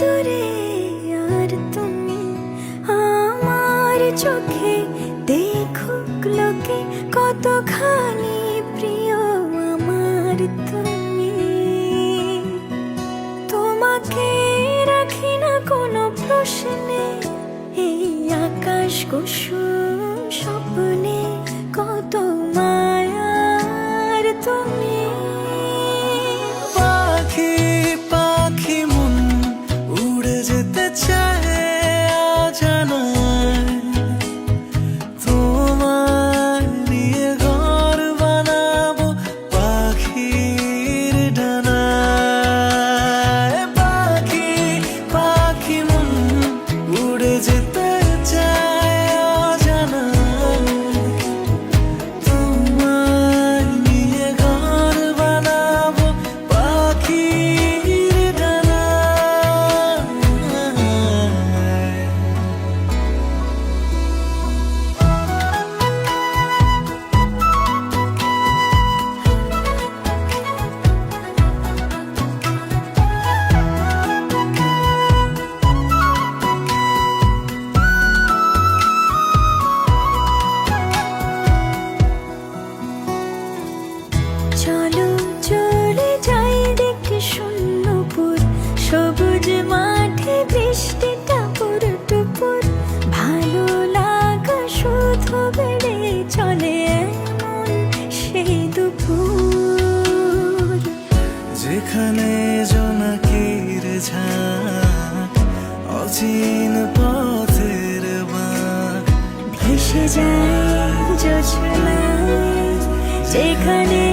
দূরে আর তুমি আমার চোখে দেখুক লোকে কতখানি প্রিয় আমার তুমি। তোমাকে রাখি না কোনো প্রশ্নে, এই আকাশ কুসুম স্বপ্নে কত মায়ার তুমি। পাখি পাখি মন উড়ে যেতে চায় অজানায়, তোমায় নিয়ে ঘর বানাবো পাখির ডানায়। পাখি পাখি মন উড়ে যেতে চায় অজানায়, তোমায় নিয়ে ঘর বানাবো পাখির ডানায়। চলো চলে যাই দেখে শূন্যপুর, সবুজ মাঠে বৃষ্টিটা পুরটুপুর। ভালো লাগা শুধু বেড়ে চলে এমন সেই দুপুর, যেখানে জোনাকির ঝাঁক অচিন পথের বাঁক ভেসে যায় জোছনায়, যেখানে